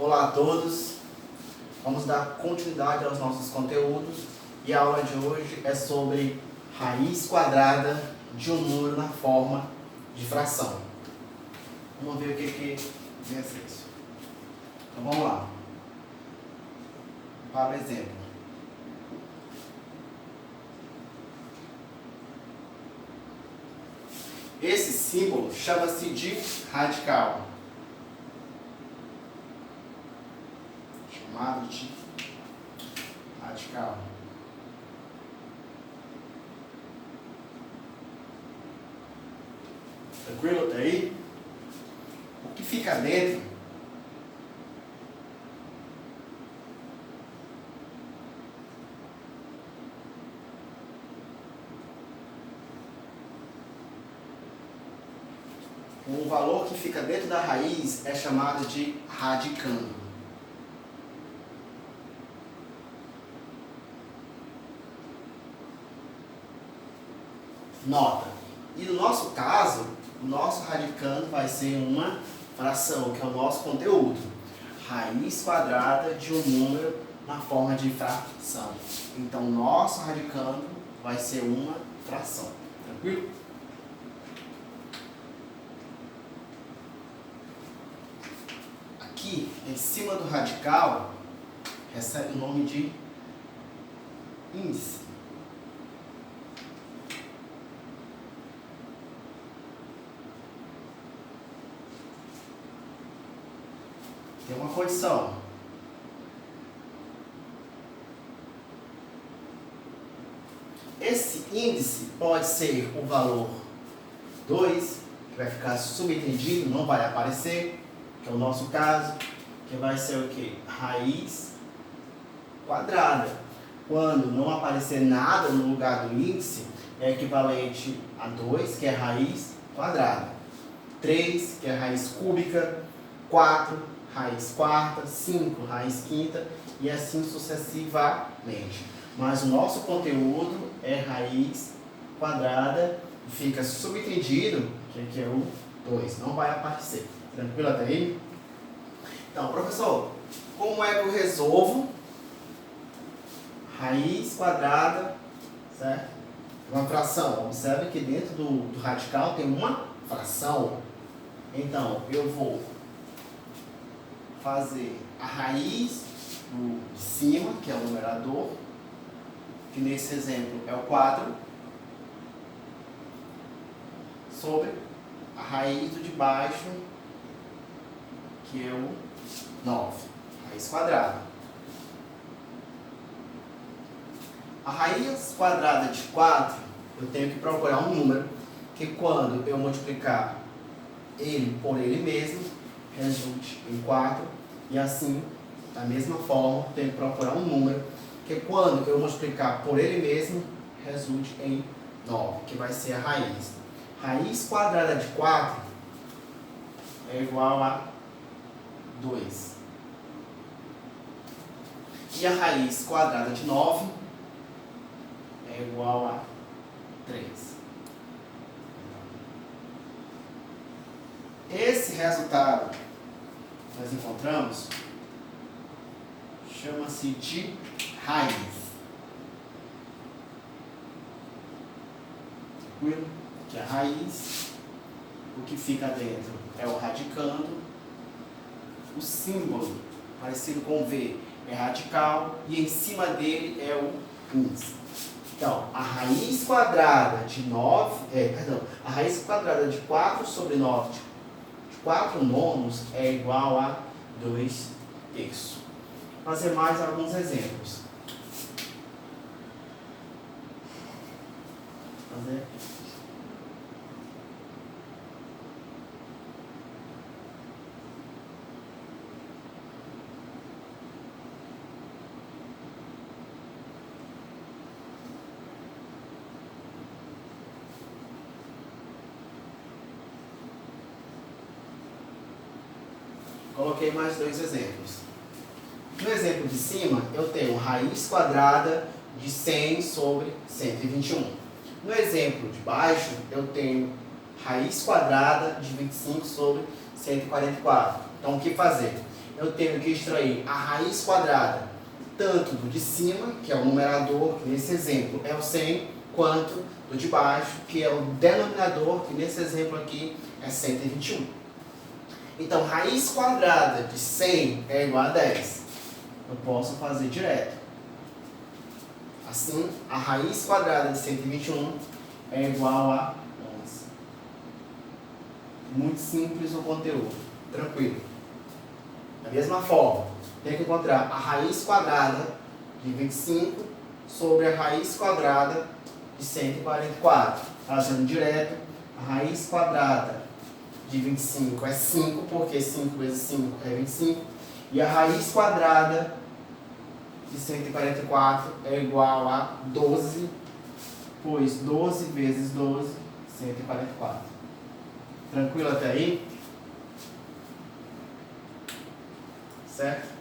Olá a todos, vamos dar continuidade aos nossos conteúdos e a aula de hoje é sobre raiz quadrada de um número na forma de fração. Vamos ver o que vem a ser isso. Então vamos lá. Para exemplo, esse símbolo chama-se de radical. Chamado de radical. Tranquilo até aí? O que fica dentro o valor que fica dentro da raiz é chamado de radicando. Nota, e no nosso caso, o nosso radicando vai ser uma fração, que é o nosso conteúdo. Raiz quadrada de um número na forma de fração. Então, o nosso radicando vai ser uma fração. Tranquilo? Aqui, em cima do radical, recebe o nome de índice. Tem uma condição. Esse índice pode ser o valor 2, que vai ficar subentendido, não vai aparecer, que é o nosso caso, que vai ser o quê? Raiz quadrada. Quando não aparecer nada no lugar do índice, é equivalente a 2, que é raiz quadrada. 3, que é raiz cúbica. 4, raiz quarta, 5, raiz quinta e assim sucessivamente. Mas o nosso conteúdo é raiz quadrada e fica subentendido que aqui é o 2, não vai aparecer. Tranquilo até aí? Então, professor, como é que eu resolvo raiz quadrada, certo? Uma fração. Observe que dentro do radical tem uma fração. Então, eu vou fazer a raiz de cima, que é o numerador, que nesse exemplo é o 4, sobre a raiz do de baixo, que é o 9, raiz quadrada. A raiz quadrada de 4, eu tenho que procurar um número que quando eu multiplicar ele por ele mesmo, resulte em 4, e assim, da mesma forma, tenho que procurar um número que quando eu multiplicar por ele mesmo, resulte em 9, que vai ser a raiz. Raiz quadrada de 4 é igual a 2. E a raiz quadrada de 9 é igual a 3. Esse resultado que nós encontramos chama-se de raiz. Tranquilo? Que a raiz, o que fica dentro é o radicando, o símbolo parecido com V é radical e em cima dele é o índice. Então, a raiz quadrada de 9, a raiz quadrada de 4 sobre 9 de 4 nonos é igual a 2 terços. Vou fazer mais alguns exemplos. Coloquei mais dois exemplos. No exemplo de cima, eu tenho raiz quadrada de 100 sobre 121. No exemplo de baixo, eu tenho raiz quadrada de 25 sobre 144. Então, o que fazer? eu tenho que extrair a raiz quadrada, tanto do de cima, que é o numerador, que nesse exemplo é o 100, quanto do de baixo, que é o denominador, que nesse exemplo aqui é 121. Então, raiz quadrada de 100 é igual a 10. Eu posso fazer direto. Assim, a raiz quadrada de 121 é igual a 11. Muito simples o conteúdo. Tranquilo. Da mesma forma, tem que encontrar a raiz quadrada de 25 sobre a raiz quadrada de 144. Fazendo direto, a raiz quadrada de 25 é 5, porque 5 vezes 5 é 25. E a raiz quadrada de 144 é igual a 12, pois 12 vezes 12, 144. Tranquilo até aí? Certo?